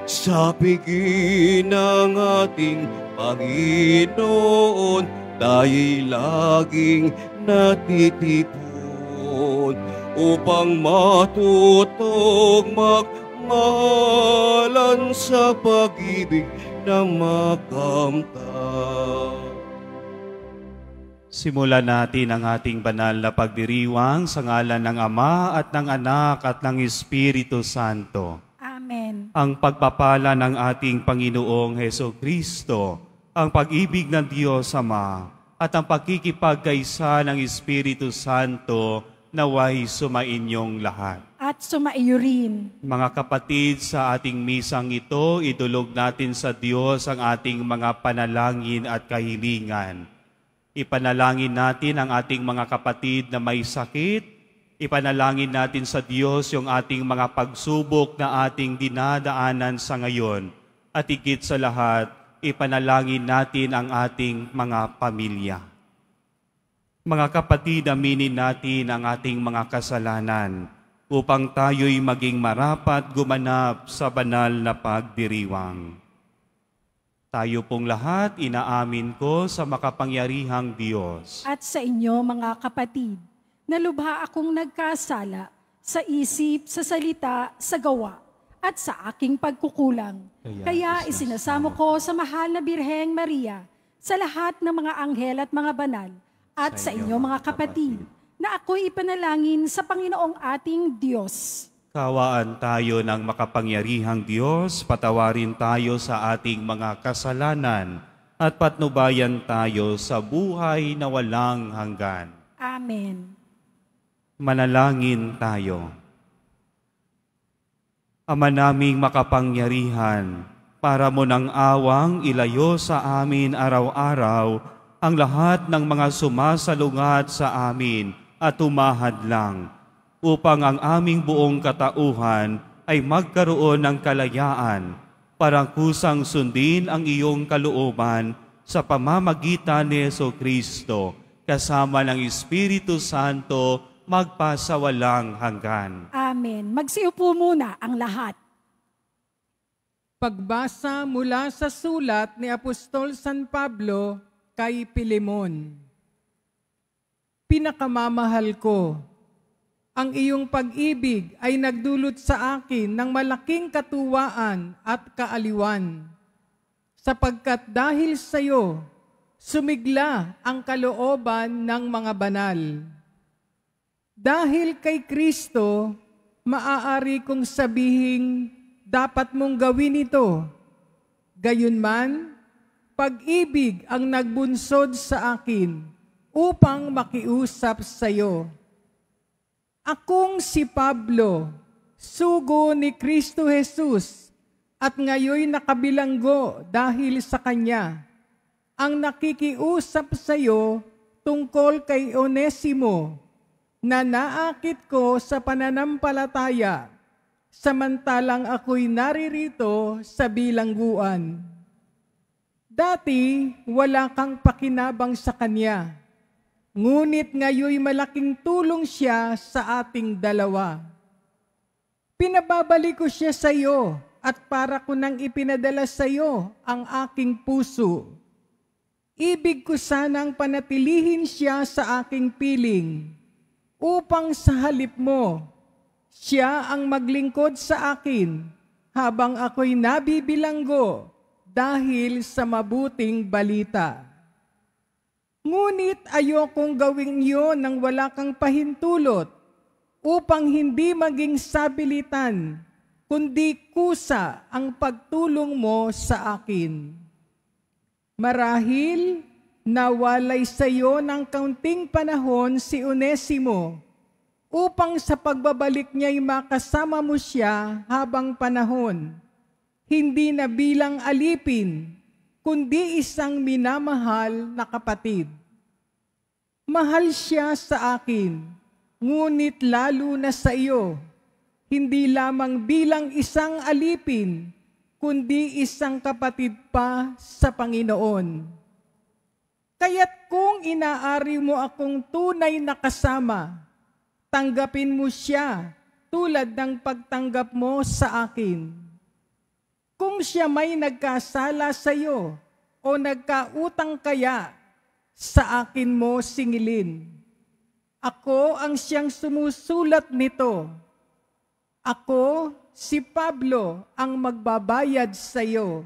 Sa piging ng ating Panginoon, tayo'y laging natitipon upang matutong magmahalan sa pag-ibig na makamtan. Simulan natin ang ating banal na pagdiriwang sa ngalan ng Ama at ng Anak at ng Espiritu Santo. Amen. Ang pagpapala ng ating Panginoong Hesukristo, ang pag-ibig ng Diyos Ama, at ang pagkikipagkaisa ng Espiritu Santo naway sumainyong lahat. At sumaiyo rin. Mga kapatid, sa ating misang ito, idulog natin sa Diyos ang ating mga panalangin at kahilingan. Ipanalangin natin ang ating mga kapatid na may sakit. Ipanalangin natin sa Diyos yung ating mga pagsubok na ating dinadaanan sa ngayon. At higit sa lahat, ipanalangin natin ang ating mga pamilya. Mga kapatid, aminin natin ang ating mga kasalanan upang tayo'y maging marapat gumanap sa banal na pagdiriwang. Tayo pong lahat, inaamin ko sa makapangyarihang Diyos. At sa inyo, mga kapatid, na lubha akong nagkasala sa isip, sa salita, sa gawa, at sa aking pagkukulang. Kaya isinasamo ko sa mahal na Birheng Maria, sa lahat ng mga anghel at mga banal, at sa inyo, mga kapatid, na ako'y ipanalangin sa Panginoong ating Diyos. Kawaan tayo ng makapangyarihang Diyos, patawarin tayo sa ating mga kasalanan, at patnubayan tayo sa buhay na walang hanggan. Amen. Manalangin tayo. Ama naming makapangyarihan, para mo ng awang ilayo sa amin araw-araw ang lahat ng mga sumasalungat sa amin at humahadlang, upang ang aming buong katauhan ay magkaroon ng kalayaan, para kusang sundin ang iyong kalooban sa pamamagitan ni Jesucristo, kasama ng Espiritu Santo, magpasawalang hanggan. Amen. Magsiupo muna ang lahat. Pagbasa mula sa sulat ni Apostol San Pablo kay Pilemon. Pinakamamahal ko, ang iyong pag-ibig ay nagdulot sa akin ng malaking katuwaan at kaaliwan, sapagkat dahil sa iyo, sumigla ang kalooban ng mga banal. Dahil kay Kristo, maaari kong sabihing dapat mong gawin ito. Gayunman, pag-ibig ang nagbunsod sa akin upang makiusap sa iyo. Akong si Pablo, sugo ni Kristo Jesus, at ngayoy nakabilanggo dahil sa Kanya, ang nakikiusap sa iyo tungkol kay Onesimo, na naakit ko sa pananampalataya, samantalang ako'y naririto sa bilangguan. Dati, wala kang pakinabang sa Kanya, ngunit ngayoy malaking tulong siya sa ating dalawa. Pinababalik ko siya sa iyo at para ko nang ipinadala sa iyo ang aking puso. Ibig ko sanang panatilihin siya sa aking piling, upang sa halip mo, siya ang maglingkod sa akin habang ako'y nabibilanggo dahil sa mabuting balita. Ngunit ayokong gawin iyon nang wala kang pahintulot, upang hindi maging sabilitan, kundi kusa ang pagtulong mo sa akin. Marahil, nawalay sa iyo ng kaunting panahon si Onesimo, upang sa pagbabalik niya'y makasama mo siya habang panahon, hindi na bilang alipin, kundi isang minamahal na kapatid. Mahal siya sa akin, ngunit lalo na sa iyo, hindi lamang bilang isang alipin, kundi isang kapatid pa sa Panginoon. Kaya't kung inaari mo akong tunay na kasama, tanggapin mo siya tulad ng pagtanggap mo sa akin. Kung siya may nagkasala sa iyo o nagkautang kaya, sa akin mo singilin. Ako ang siyang sumusulat nito. Ako, si Pablo, ang magbabayad sa iyo.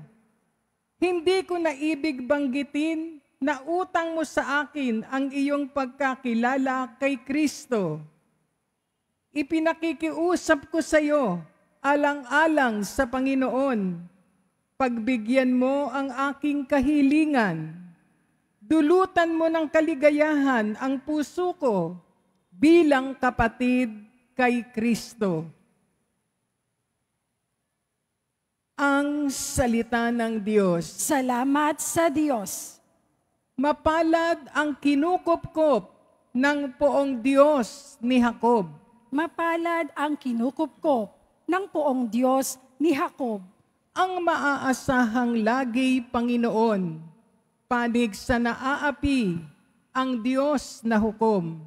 Hindi ko naibig banggitin na utang mo sa akin ang iyong pagkakilala kay Kristo. Ipinakikiusap ko sa iyo, alang-alang sa Panginoon, pagbigyan mo ang aking kahilingan. Dulutan mo ng kaligayahan ang puso ko bilang kapatid kay Kristo. Ang salita ng Diyos. Salamat sa Diyos. Mapalad ang kinukupkop ng poong Diyos ni Jacob. Mapalad ang kinukupkop ng poong Diyos ni Jacob. Ang maaasahang lagi, Panginoon, panig sa naaapi ang Diyos na hukom.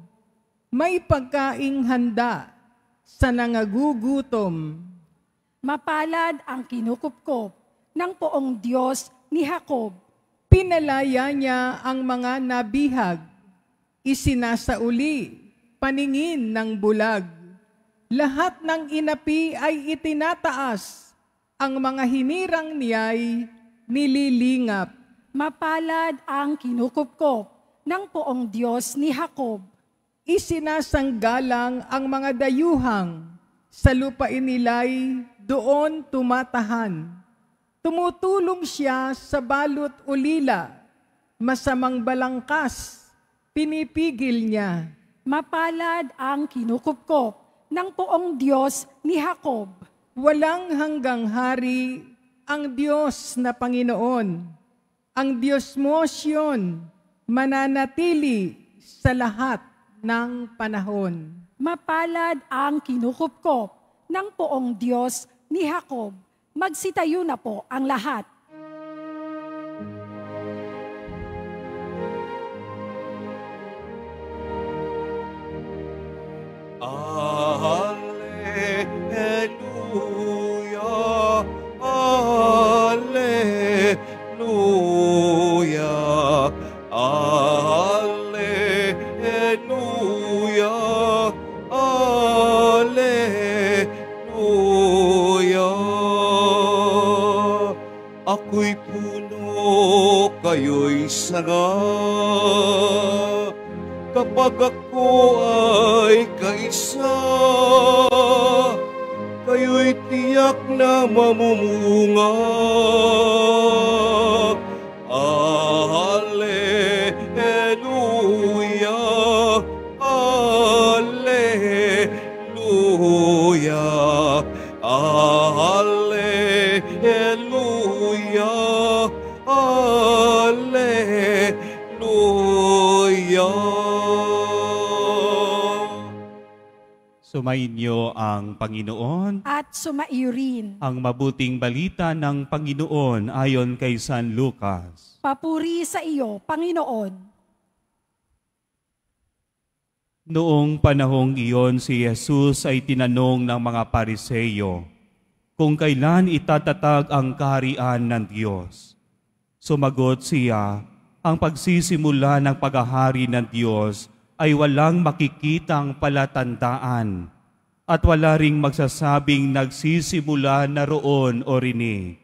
May pagkaing handa sa nangagugutom. Mapalad ang kinukupkop ng poong Diyos ni Jacob. Pinalaya niya ang mga nabihag, isinasauli, paningin ng bulag. Lahat ng inapi ay itinataas, ang mga hinirang niya'y nililingap. Mapalad ang kinukupkop ng poong Diyos ni Jacob. Isinasanggalang ang mga dayuhang, sa lupain nila'y doon tumatahan. Tumutulong siya sa balot ulila, masamang balangkas, pinipigil niya. Mapalad ang kinukupkop ng poong Diyos ni Jacob. Walang hanggang hari ang Diyos na Panginoon. Ang Diyos mo, Siyon, mananatili sa lahat ng panahon. Mapalad ang kinukupkop ng poong Diyos ni Jacob. Magsitayo na po ang lahat. Alleluia, Alleluia, Alleluia, Alleluia. Ako'y puno, kayo'y sanga, kapag ako ay kaisa, kayo'y tiyak na mamumunga. Alleluia, Alleluia, Alleluia, Alleluia. Sumainyo ang Panginoon. At sumaiyo rin. Ang mabuting balita ng Panginoon ayon kay San Lucas. Papuri sa iyo, Panginoon. Noong panahong iyon, si Jesus ay tinanong ng mga Pariseyo kung kailan itatatag ang kaharian ng Diyos. Sumagot siya, ang pagsisimula ng paghahari ng Diyos ay walang makikitang palatandaan at wala ring magsasabing nagsisimula na roon o rini,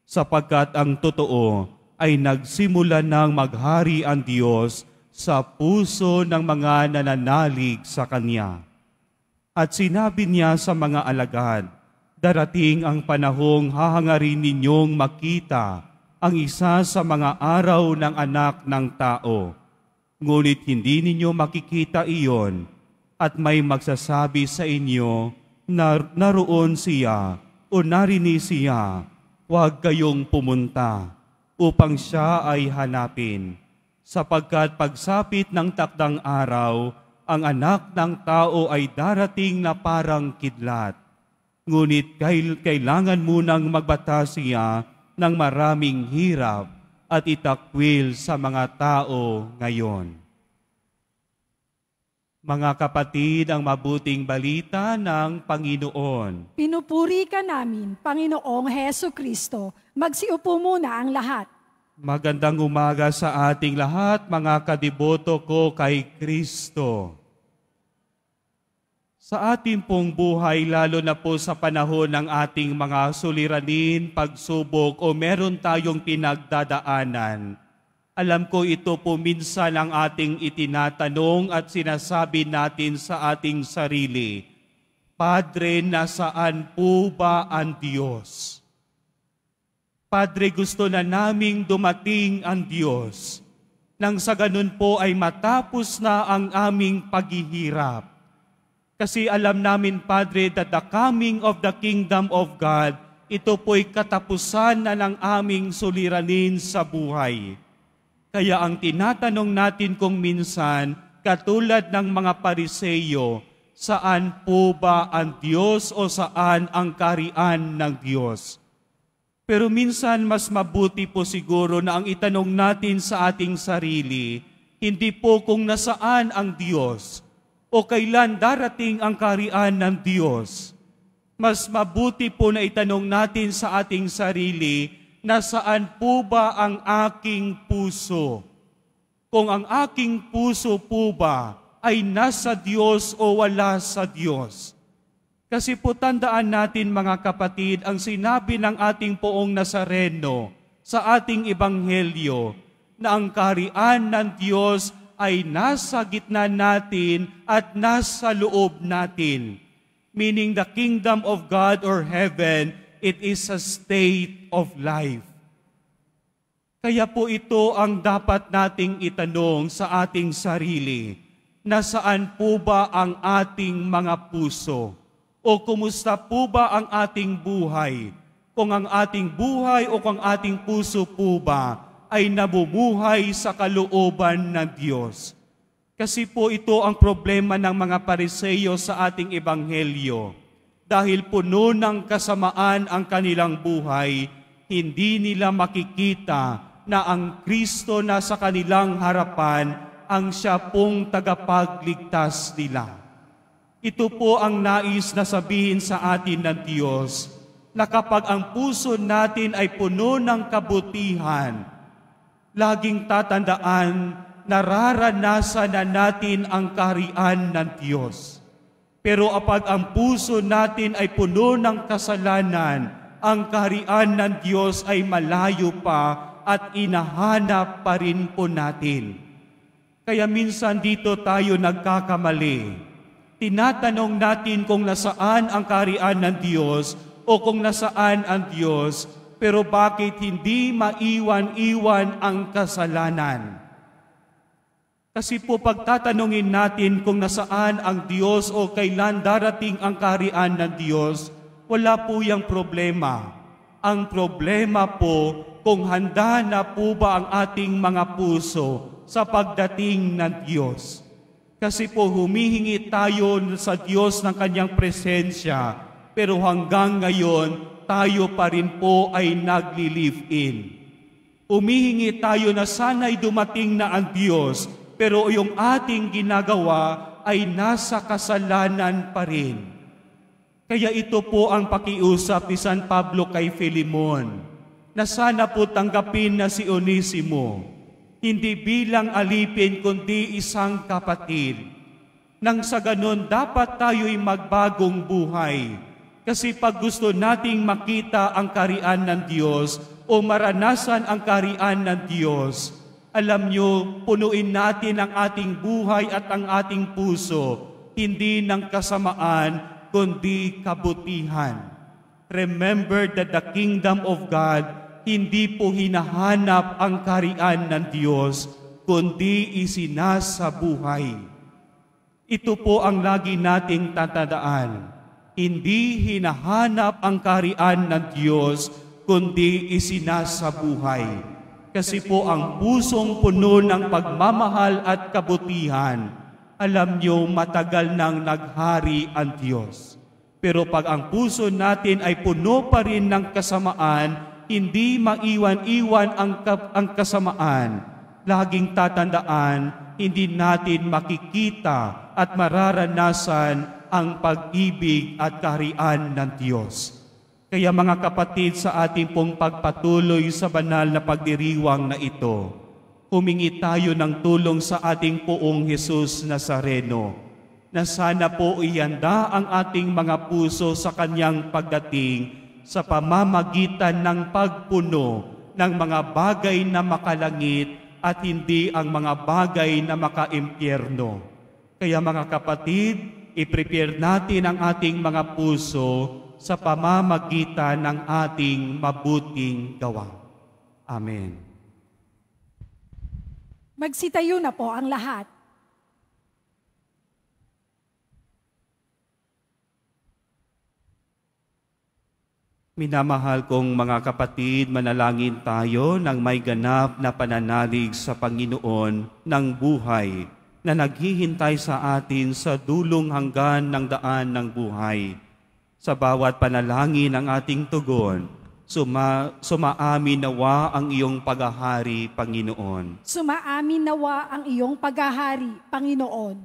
sapagkat ang totoo ay nagsimula ng maghari ang Diyos sa puso ng mga nananalig sa Kanya. At sinabi niya sa mga alagad, darating ang panahong hahangarin ninyong makita ang isa sa mga araw ng Anak ng Tao. Ngunit hindi ninyo makikita iyon at may magsasabi sa inyo na naroon siya o narini siya, huwag kayong pumunta upang siya ay hanapin. Sapagkat pagsapit ng takdang araw, ang Anak ng Tao ay darating na parang kidlat. Ngunit kailangan munang magbata siya ng maraming hirap at itakwil sa mga tao ngayon. Mga kapatid, ang mabuting balita ng Panginoon. Pinupuri ka namin, Panginoong Heso Kristo. Magsiupo muna ang lahat. Magandang umaga sa ating lahat, mga kadiboto ko kay Kristo. Sa ating pong buhay, lalo na po sa panahon ng ating mga suliranin, pagsubok o meron tayong pinagdadaanan, alam ko ito po minsan ang ating itinatanong at sinasabi natin sa ating sarili, Padre, nasaan po ba ang Diyos? Padre, gusto na naming dumating ang Diyos, nang sa ganun po ay matapos na ang aming paghihirap. Kasi alam namin, Padre, that the coming of the kingdom of God, ito po'y katapusan na ng aming suliranin sa buhay. Kaya ang tinatanong natin kung minsan, katulad ng mga Pariseyo, saan po ba ang Diyos o saan ang kaharian ng Diyos? Pero minsan mas mabuti po siguro na ang itanong natin sa ating sarili, hindi po kung nasaan ang Diyos o kailan darating ang kaharian ng Diyos. Mas mabuti po na itanong natin sa ating sarili, nasaan po ba ang aking puso? Kung ang aking puso po ba ay nasa Diyos o wala sa Diyos? Kasi po tandaan natin mga kapatid, ang sinabi ng ating poong Nazareno sa ating ebanghelyo na ang kaharian ng Diyos ay nasa gitna natin at nasa loob natin. Meaning the kingdom of God or heaven, it is a state of life. Kaya po ito ang dapat nating itanong sa ating sarili. Nasaan po ba ang ating mga puso? O kumusta po ba ang ating buhay? Kung ang ating buhay o kung ang ating puso po ba ay namumuhay sa kalooban ng Diyos? Kasi po ito ang problema ng mga Pariseyo sa ating ebanghelyo. Dahil puno ng kasamaan ang kanilang buhay, hindi nila makikita na ang Kristo na sa kanilang harapan ang siya pong tagapagligtas nila. Ito po ang nais na sabihin sa atin ng Diyos, na kapag ang puso natin ay puno ng kabutihan, laging tatandaan, nararanasan na natin ang kaharian ng Diyos. Pero kapag ang puso natin ay puno ng kasalanan, ang kaharian ng Diyos ay malayo pa at inahanap pa rin po natin. Kaya minsan dito tayo nagkakamali. Tinatanong natin kung nasaan ang kaharian ng Diyos o kung nasaan ang Diyos, pero bakit hindi maiwan-iwan ang kasalanan? Kasi po pagtatanungin natin kung nasaan ang Diyos o kailan darating ang kaharian ng Diyos, wala po yung problema. Ang problema po kung handa na po ba ang ating mga puso sa pagdating ng Diyos. Kasi po humihingi tayo sa Diyos ng Kanyang presensya, pero hanggang ngayon, tayo pa rin po ay nagli-live-in. Humihingi tayo na sana'y dumating na ang Diyos, pero yung ating ginagawa ay nasa kasalanan pa rin. Kaya ito po ang pakiusap ni San Pablo kay Filemon, na sana po tanggapin na si Onesimo, hindi bilang alipin kundi isang kapatid. Nang sa ganon, dapat tayo'y magbagong buhay. Kasi pag gusto nating makita ang kaharian ng Diyos o maranasan ang kaharian ng Diyos, alam nyo, punuin natin ang ating buhay at ang ating puso, hindi ng kasamaan, kundi kabutihan. Remember that the kingdom of God, hindi po hinahanap ang kaharian ng Diyos, kundi isinasabuhay. Ito po ang lagi nating tatandaan. Hindi hinahanap ang kaharian ng Diyos, kundi isinasabuhay. Kasi po ang pusong puno ng pagmamahal at kabutihan, alam niyo matagal nang naghari ang Diyos. Pero pag ang puso natin ay puno pa rin ng kasamaan, hindi maiwan-iwan ang kasamaan, laging tatandaan, hindi natin makikita at mararanasan ang pag-ibig at kaharian ng Diyos. Kaya mga kapatid, sa ating pong pagpatuloy sa banal na pagdiriwang na ito, humingi tayo ng tulong sa ating Poong Jesus Nazareno, na sana po ihanda ang ating mga puso sa Kanyang pagdating sa pamamagitan ng pagpuno ng mga bagay na makalangit at hindi ang mga bagay na makaimpyerno. Kaya mga kapatid, i-prepare natin ang ating mga puso sa pamamagitan ng ating mabuting gawa. Amen. Magsitayo na po ang lahat. Minamahal kong mga kapatid, manalangin tayo ng may ganap na pananalig sa Panginoon ng buhay na naghihintay sa atin sa dulong hanggan ng daan ng buhay. Sa bawat panalangin ng ating tugon, sumaamin nawa ang iyong paghahari, Panginoon. Sumaamin nawa ang iyong paghahari, Panginoon.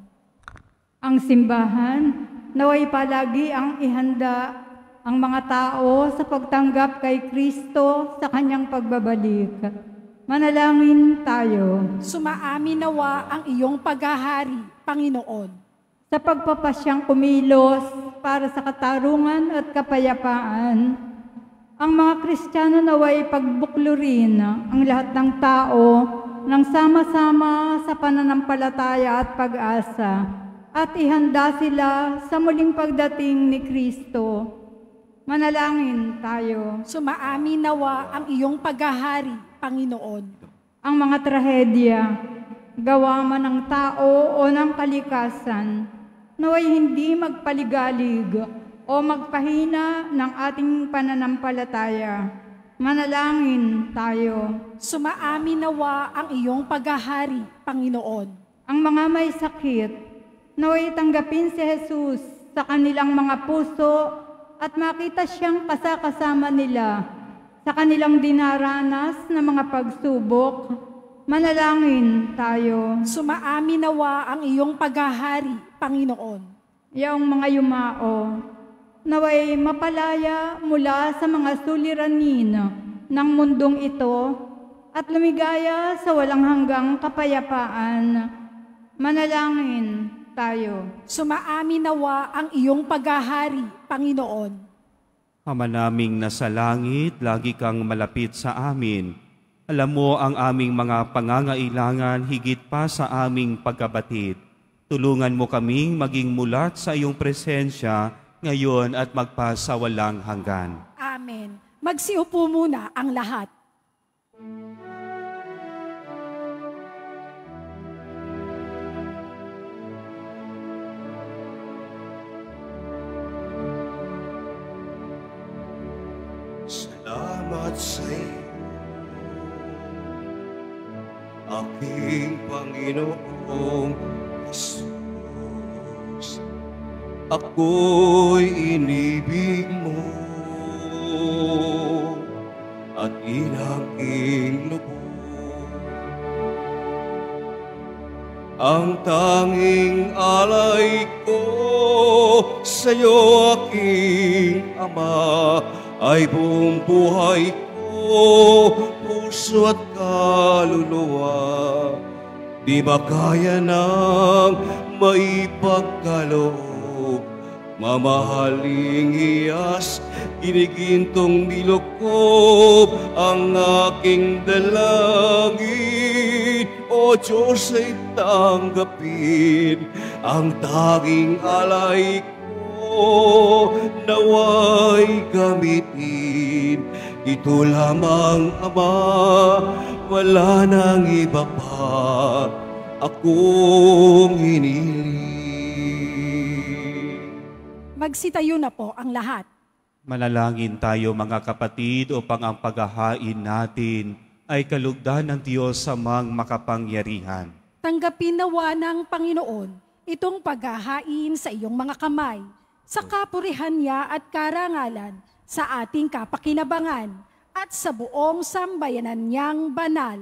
Ang simbahan, naway palagi ang ihanda ang mga tao sa pagtanggap kay Kristo sa kanyang pagbabalik. Manalangin tayo. Sumaamin nawa ang iyong paghahari, Panginoon. Sa pagpapasyang kumilos para sa katarungan at kapayapaan, ang mga Kristiyano naway pagbuklurin ang lahat ng tao nang sama-sama sa pananampalataya at pag-asa at ihanda sila sa muling pagdating ni Kristo. Manalangin tayo. Sumaamin nawa ang iyong paghahari, Panginoon. Ang mga trahedya, gawa man ng tao o ng kalikasan, naway hindi magpaligalig o magpahina ng ating pananampalataya. Manalangin tayo. Sumaamin nawa ang iyong paghahari, Panginoon. Ang mga may sakit, naway tanggapin si Jesus sa kanilang mga puso at makita siyang kasama nila sa kanilang dinaranas na mga pagsubok. Manalangin tayo. Sumaamin nawa ang iyong paghahari, Panginoon. Yaong mga yumao, naway mapalaya mula sa mga suliranin ng mundong ito at lumigaya sa walang hanggang kapayapaan. Manalangin tayo. Sumaamin nawa ang iyong paghahari, Panginoon. Ama naming nasa langit, lagi kang malapit sa amin. Alam mo ang aming mga pangangailangan higit pa sa aming pagkabatid. Tulungan mo kaming maging mulat sa iyong presensya ngayon at magpasawalang hanggan. Amen. Magsiupo muna ang lahat. Salamat sa iyo, aking Panginoong Jesus. Ako'y inibig mo at inaking lubos. Ang tanging alay ko sa'yo, aking Ama, ay buong buhay ko, puso at kaluluwa. Di ba kaya nang maipagkaloob, mamahaling hiyas, ginigintong nilukob ang aking dalangin. O Diyos, ay tanggapin ang tanging alay ko, naway gamitin. Ito lamang, Ama, wala nang iba pa akong hiniling. Magsitayo na po ang lahat. Manalangin tayo mga kapatid upang ang paghahain natin ay kalugdan ng Diyos Amang makapangyarihan. Tanggapin nawa ng Panginoon itong paghahain sa iyong mga kamay, sa kapurihan niya at karangalan, sa ating kapakinabangan, at sa buong sambayanan niyang banal.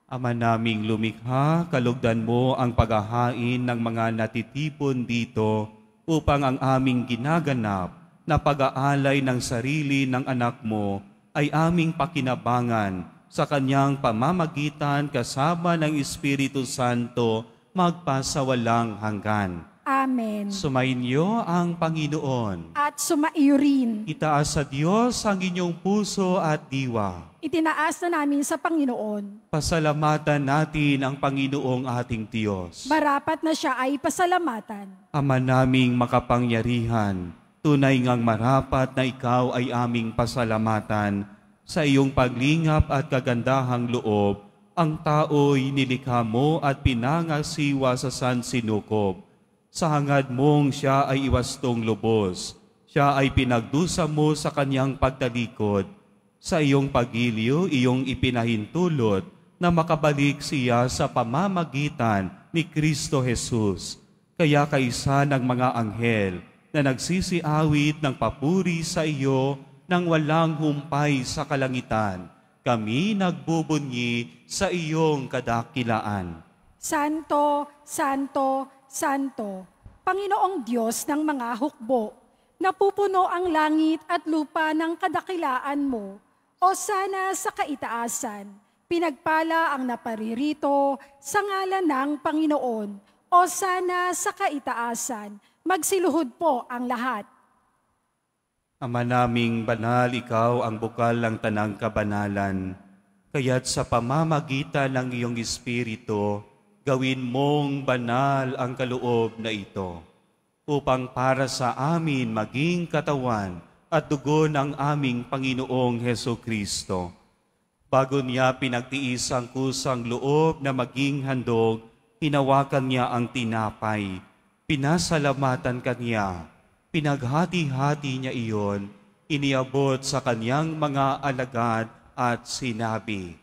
Ama naming lumikha, kalugdan mo ang paghahain ng mga natitipon dito upang ang aming ginaganap na pag-aalay ng sarili ng anak mo ay aming pakinabangan sa kanyang pamamagitan kasama ng Espiritu Santo magpasawalang hanggan. Amen. Sumainyo ang Panginoon. At sumaiyo rin. Itaas sa Diyos ang inyong puso at diwa. Itinaas na namin sa Panginoon. Pasalamatan natin ang Panginoong ating Diyos. Marapat na siya ay pasalamatan. Ama naming makapangyarihan, tunay ngang marapat na ikaw ay aming pasalamatan. Sa iyong paglingap at kagandahang loob, ang tao'y nilikha mo at pinangasiwa sa sansinukob. Sa hangad mong siya ay iwastong lubos. Siya ay pinagdusa mo sa kanyang pagtalikod. Sa iyong pagiliw, iyong ipinahintulot na makabalik siya sa pamamagitan ni Kristo Jesus. Kaya kaisa ng mga anghel na nagsisiawit ng papuri sa iyo nang walang humpay sa kalangitan, kami nagbubunyi sa iyong kadakilaan. Santo, Santo, Santo, Panginoong Diyos ng mga hukbo, napupuno ang langit at lupa ng kadakilaan mo. O sana sa kaitaasan, pinagpala ang naparirito sa ngalan ng Panginoon. O sana sa kaitaasan, magsiluhod po ang lahat. Ama naming banal, ikaw ang bukal ng tanang kabanalan. Kaya't sa pamamagitan ng iyong Espiritu, gawin mong banal ang kaloob na ito, upang para sa amin maging katawan at dugo ng aming Panginoong Hesukristo. Bago niya pinagtiis ang kusang loob na maging handog, hinawakan niya ang tinapay, pinasalamatan kaniya, pinaghati-hati niya iyon, iniabot sa kanyang mga alagad at sinabi,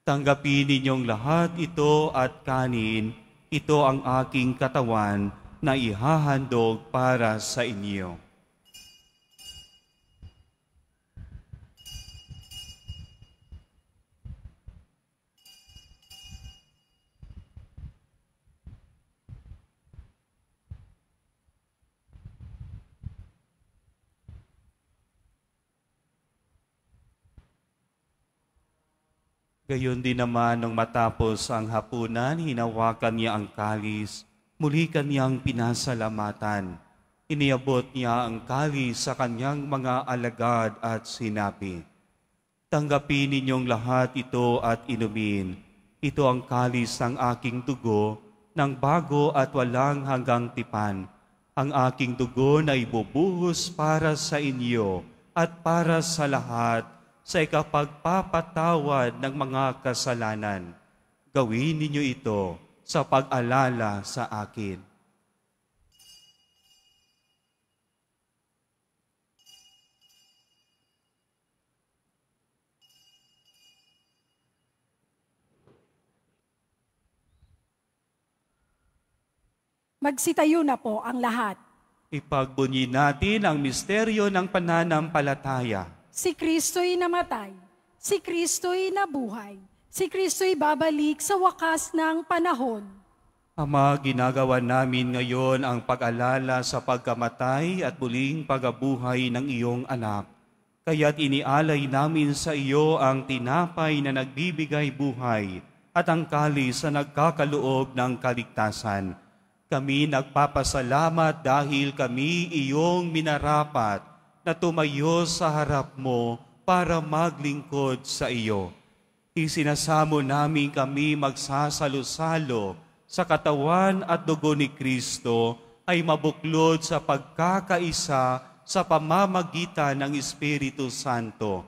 "Tanggapin ninyong lahat ito at kanin, ito ang aking katawan na ihahandog para sa inyo." Gayon din naman nung matapos ang hapunan, hinawakan niya ang kalis, muli kaniyang pinasalamatan. Iniabot niya ang kalis sa kanyang mga alagad at sinabi, "Tanggapin ninyong lahat ito at inumin. Ito ang kalis ng aking dugo, ng bago at walang hanggang tipan. Ang aking dugo na ibubuhos para sa inyo at para sa lahat, sa ikapagpapatawad ng mga kasalanan. Gawin ninyo ito sa pag-alala sa akin." Magsitayo na po ang lahat. Ipagbunyi natin ang misteryo ng pananampalataya. Si Kristo'y namatay, si Kristo'y nabuhay, si Kristo'y babalik sa wakas ng panahon. Ama, ginagawa namin ngayon ang pag-alala sa pagkamatay at muling pagabuhay ng iyong anak. Kaya't inialay namin sa iyo ang tinapay na nagbibigay buhay at ang kalis na nagkakaloob ng kaligtasan. Kami nagpapasalamat dahil kami iyong minarapat na tumayo sa harap mo para maglingkod sa iyo. Isinasamo namin kami magsasalo-salo sa katawan at dugo ni Kristo ay mabuklod sa pagkakaisa sa pamamagitan ng Espiritu Santo.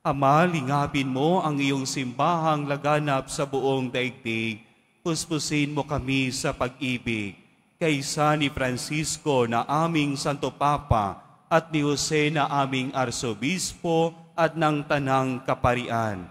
Ama, lingapin mo ang iyong simbahang laganap sa buong daigdig. Puspusin mo kami sa pag-ibig. Kaysa ni Francisco na aming Santo Papa, at ni Jose na aming Arsobispo at ng Tanang Kaparian.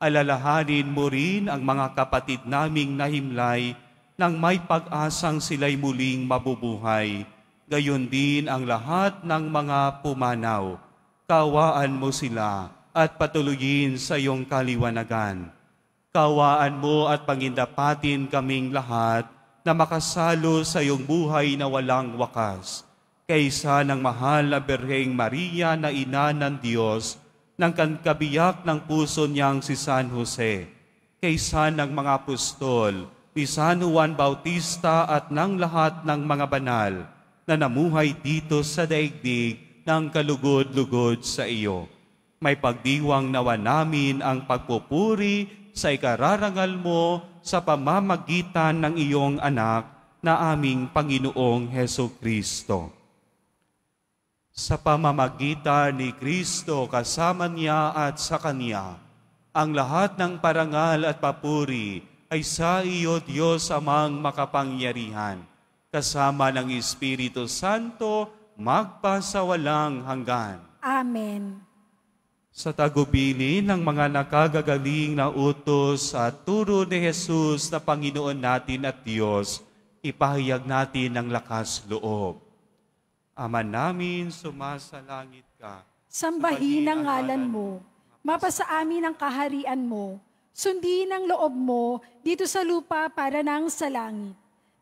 Alalahanin mo rin ang mga kapatid naming nahimlay nang may pag-asang sila'y muling mabubuhay. Gayon din ang lahat ng mga pumanaw. Kawaan mo sila at patuloyin sa iyong kaliwanagan. Kawaan mo at pangindapatin kaming lahat na makasalo sa iyong buhay na walang wakas. Kaysa ng mahal na Birheng Maria na ina ng Diyos, ng kabiyak ng puso niyang si San Jose, kaysa ng mga apostol, ni San Juan Bautista at ng lahat ng mga banal na namuhay dito sa daigdig ng kalugod-lugod sa iyo. May pagdiwang nawa namin ang pagpupuri sa ikararangal mo sa pamamagitan ng iyong anak na aming Panginoong Hesukristo. Sa pamamagitan ni Kristo kasama niya at sa Kanya, ang lahat ng parangal at papuri ay sa iyo, Diyos amang makapangyarihan, kasama ng Espiritu Santo, magpasawalang hanggan. Amen. Sa tagubili ng mga nakagagaling na utos at turo ni Jesus na Panginoon natin at Diyos, ipahayag natin ang lakas loob. Ama namin, sumasalangit ka. Sambahin ang ngalan mo. Mapasa amin ang kaharian mo. Sundin ang loob mo dito sa lupa para nang sa langit.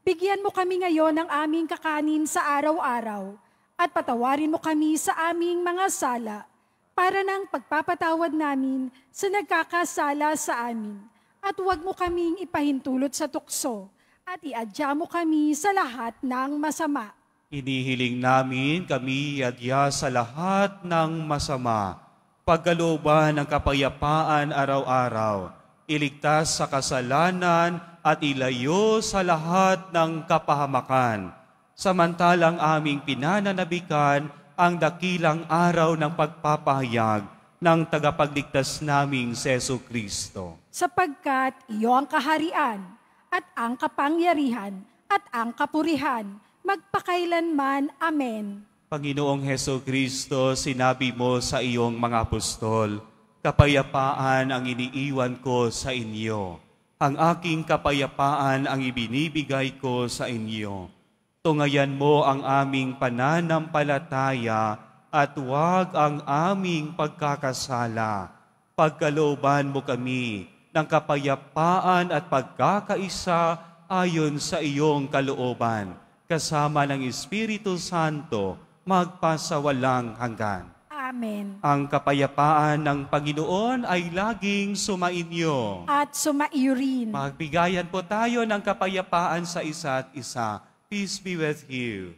Bigyan mo kami ngayon ng aming kakanin sa araw-araw at patawarin mo kami sa aming mga sala para nang pagpapatawad namin sa nagkakasala sa amin. At huwag mo kaming ipahintulot sa tukso at iadya mo kami sa lahat ng masama. Inihiling namin kami iadya sa lahat ng masama, pagkalooban ng kapayapaan araw-araw, iligtas sa kasalanan at ilayo sa lahat ng kapahamakan. Samantalang aming pinananabikan ang dakilang araw ng pagpapahayag ng tagapagligtas naming si Jesucristo. Sapagkat iyo ang kaharian at ang kapangyarihan at ang kapurihan, magpakailanman. Amen. Panginoong Jesucristo, sinabi mo sa iyong mga apostol, kapayapaan ang iniiwan ko sa inyo. Ang aking kapayapaan ang ibinibigay ko sa inyo. Tungayan mo ang aming pananampalataya at huwag ang aming pagkakasala. Pagkalooban mo kami ng kapayapaan at pagkakaisa ayon sa iyong kalooban, kasama ng Espiritu Santo, magpasawalang hanggan. Amen. Ang kapayapaan ng Panginoon ay laging sumainyo. At sumaiyo rin. Magbigayan po tayo ng kapayapaan sa isa't isa. Peace be with you.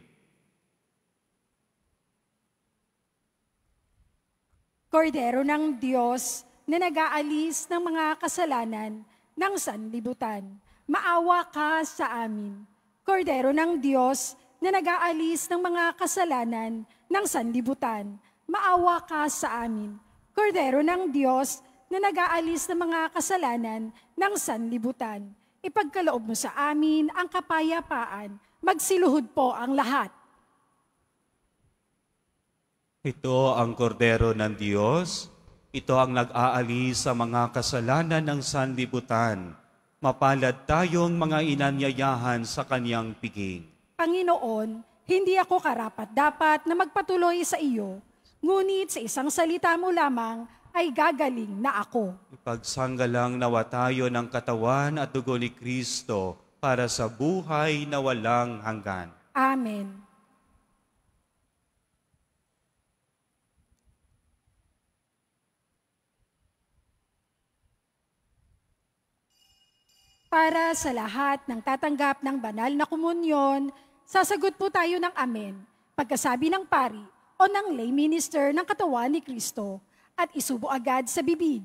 Kordero ng Diyos na nag-aalis ng mga kasalanan ng sanlibutan, maawa ka sa amin. Kordero ng Diyos na nag-aalis ng mga kasalanan ng sanlibutan, maawa ka sa amin. Kordero ng Diyos na nag-aalis ng mga kasalanan ng sanlibutan, ipagkaloob mo sa amin ang kapayapaan. Magsiluhod po ang lahat. Ito ang kordero ng Diyos. Ito ang nag-aalis sa mga kasalanan ng sanlibutan. Mapalad tayong mga inanyayahan sa kanyang piging. Panginoon, hindi ako karapat-dapat na magpatuloy sa iyo, ngunit sa isang salita mo lamang ay gagaling na ako. Ipagsanggalang nawa tayo ng katawan at dugo ni Kristo para sa buhay na walang hanggan. Amen. Para sa lahat ng tatanggap ng banal na komunyon, sasagot po tayo ng amen, pagkasabi ng pari o ng lay minister ng katawan ni Kristo at isubo agad sa bibig.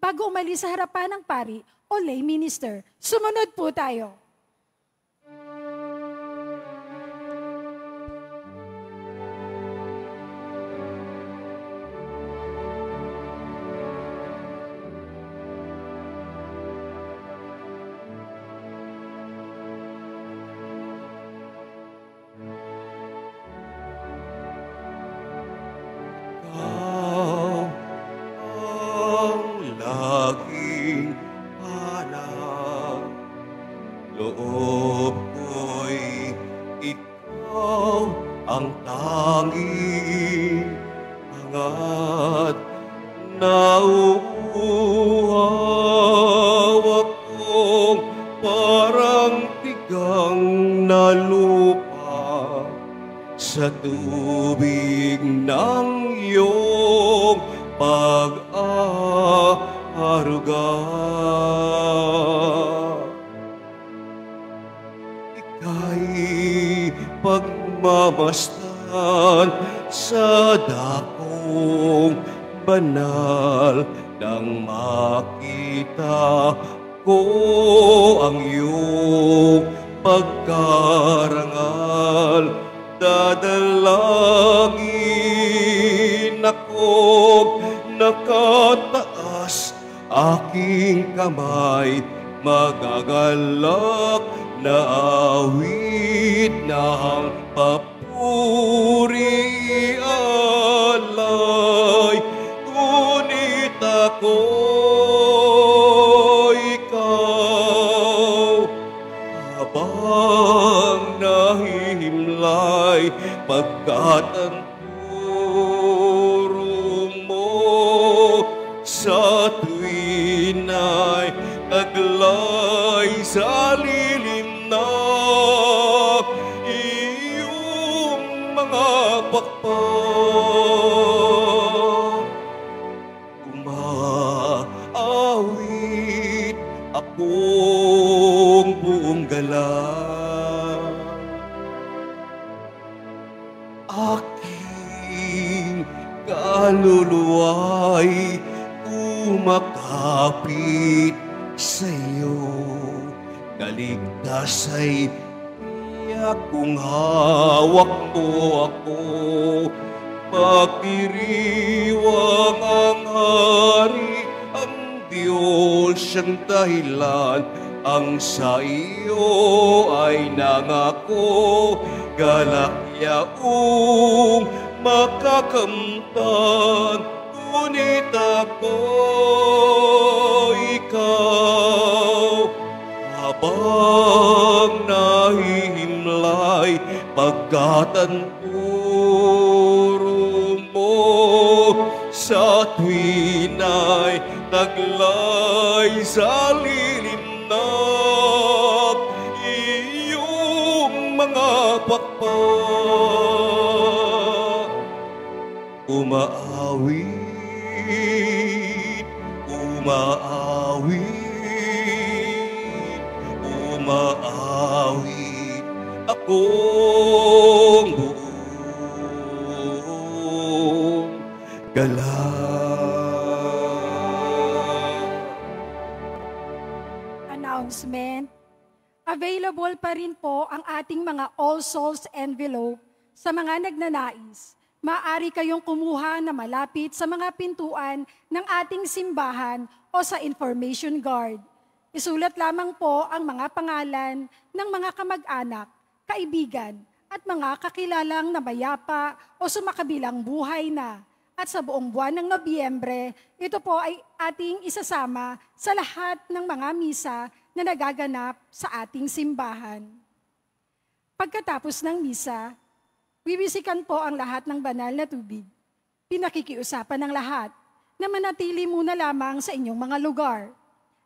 Bago umalis sa harapan ng pari o lay minister, sumunod po tayo. Loob ko'y ikaw ang tanging angat na uuhawa. sa tubig ng iyong pag-aaruga. Ika'y pagmamasdan sa dakong banal nang makita ko ang iyong pagkarangal. Dadalangin akong nakataas, aking kamay magagalak na awit ng papuri alay. Ngunit ako, ikaw, habang nahihimlay, pagkat ang turo mo sa tuwin ay taglay sa lilim na iyong mga pakpak. Umaawit akong buong galang, aking kaluluwa'y kumakapit sa iyo. Kaligtas ay tiyak kung hawak mo ako. Pagdiriwang ang hari, ang Diyos siyang dahilan. Ang sa iyo ay nangako, galak yaong makakamtan. Ngunit ako, ikaw, habang nahihimlay, pagkat ang turo mo sa tuwin ay taglay sa lilim na iyong mga pakpak. Umaawit, umaawit, umaawit akong buong galang. Announcement. Available pa rin po ang ating mga All Souls envelope sa mga nagnanais. Maaari kayong kumuha na malapit sa mga pintuan ng ating simbahan o sa information guard. Isulat lamang po ang mga pangalan ng mga kamag-anak, kaibigan, at mga kakilalang na mayapa o sumakabilang buhay na. At sa buong buwan ng Nobyembre, ito po ay ating isasama sa lahat ng mga misa na nagaganap sa ating simbahan. Pagkatapos ng misa, bibisikan po ang lahat ng banal na tubig. Pinakikiusapan ng lahat na manatili muna lamang sa inyong mga lugar.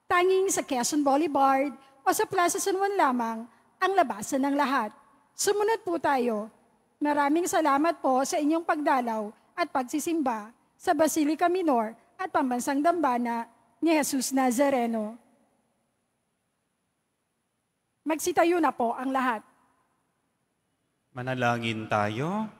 Tanging sa Quezon Boulevard o sa Plaza San Juan lamang ang labasan ng lahat. Sumunod po tayo. Maraming salamat po sa inyong pagdalaw at pagsisimba sa Basilica Minor at Pambansang Dambana ni Jesus Nazareno. Magsitayo na po ang lahat. Manalangin tayo.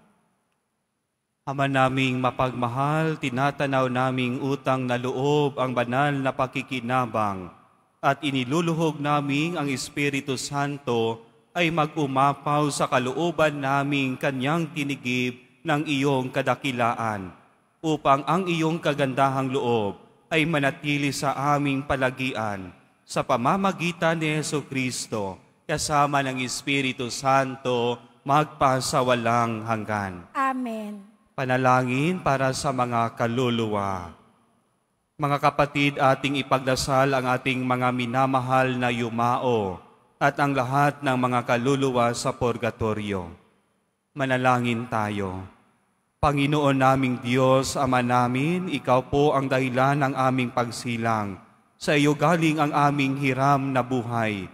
Ama naming mapagmahal, tinatanaw naming utang na loob ang banal na pakikinabang at iniluluhog naming ang Espiritu Santo ay mag-umapaw sa kalooban naming kanyang tinigib ng iyong kadakilaan upang ang iyong kagandahang loob ay manatili sa aming palagian sa pamamagitan ni Jesucristo kasama ng Espiritu Santo magpasawalang hanggan. Amen. Panalangin para sa mga kaluluwa. Mga kapatid, ating ipagdasal ang ating mga minamahal na yumao at ang lahat ng mga kaluluwa sa purgatorio. Manalangin tayo. Panginoon naming Diyos, Ama namin, Ikaw po ang dahilan ng aming pagsilang. Sa iyo galing ang aming hiram na buhay.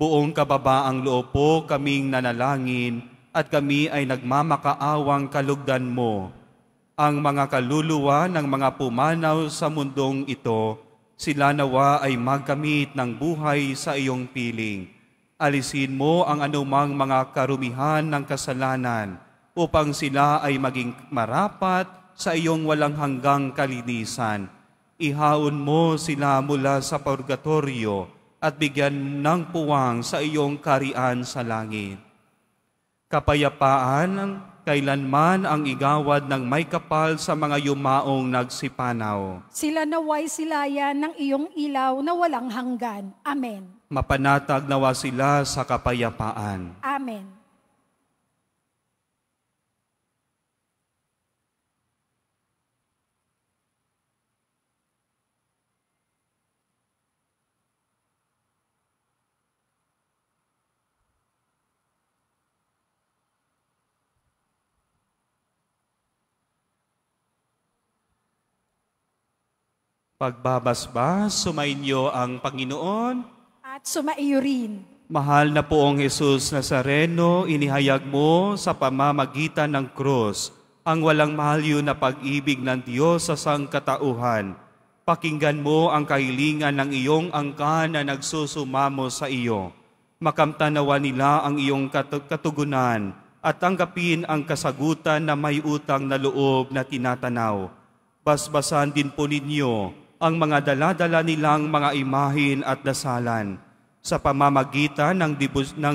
Buong kababaang loob po kaming nanalangin at kami ay nagmamakaawang kalugdan mo. Ang mga kaluluwa ng mga pumanaw sa mundong ito, sila nawa ay magkamit ng buhay sa iyong piling. Alisin mo ang anumang mga karumihan ng kasalanan upang sila ay maging marapat sa iyong walang hanggang kalinisan. Ihaon mo sila mula sa purgatorio at bigyan ng puwang sa iyong karian sa langit. Kapayapaan kailanman ang igawad ng may kapal sa mga yumaong nagsipanaw. Sila naway silayan ng iyong ilaw na walang hanggan. Amen. Mapanatag nawa sila sa kapayapaan. Amen. Pagbabasbas, sumainyo ang Panginoon. At sumaiyo rin. Mahal na poong Jesus Nazareno, inihayag mo sa pamamagitan ng krus ang walang mahalyo na pag-ibig ng Diyos sa sangkatauhan. Pakinggan mo ang kahilingan ng iyong angkan na nagsusumamo sa iyo. Makamtanawa nila ang iyong katugunan at tanggapin ang kasagutan na may utang na loob na tinatanaw. Basbasan din po ninyo ang mga dala-dala nilang mga imahin at dasalan. Sa pamamagitan ng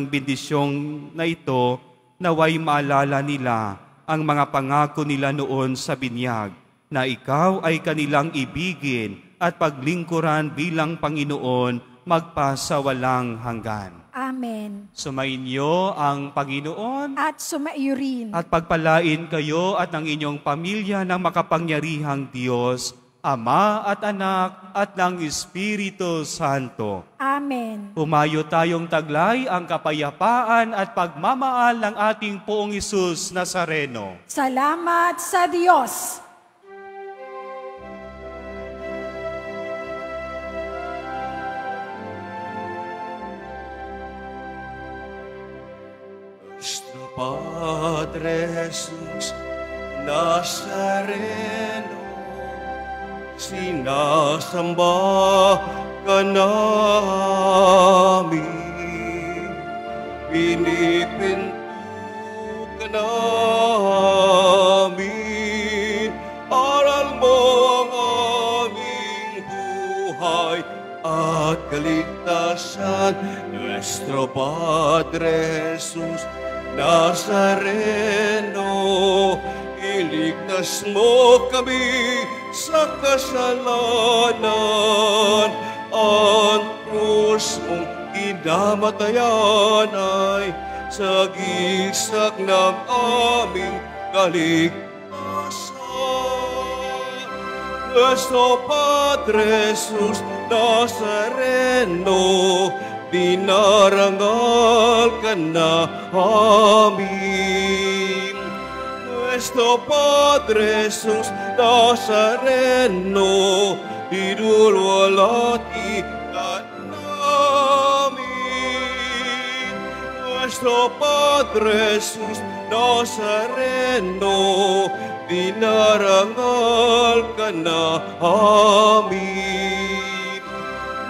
bendisyong na ito, naway maalala nila ang mga pangako nila noon sa binyag, na ikaw ay kanilang ibigin at paglingkuran bilang Panginoon magpasawalang hanggan. Amen. Sumainyo ang Panginoon At sumaiyo rin. at pagpalain kayo at ang inyong pamilya ng makapangyarihang Diyos, Ama at Anak at ng Espiritu Santo. Amen. Humayo tayong taglay ang kapayapaan at pagmamahal ng ating Poong Hesus Nazareno. Salamat sa Diyos. Nuestro Padre Jesús Nazareno, sinasamba ka namin, pinipinto ka namin, aral mo ang aming buhay at kaligtasan. Nuestro Padre Jesus Nazareno, iligtas mo kami sa kasalanan. Ang krus mong kinamatayan ay sagisag ng aming kaligtasan. Nuestro Padre Jesus Nazareno, dinarangal ka na amin. Nuestro Padre Jesus Nazareno, idulwalhati ka namin. Nuestro Padre Jesus Nazareno, dinarangal ka na amin.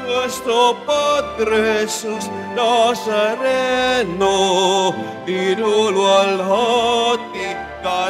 Nuestro Padre Jesus Nazareno, idulwalhati ka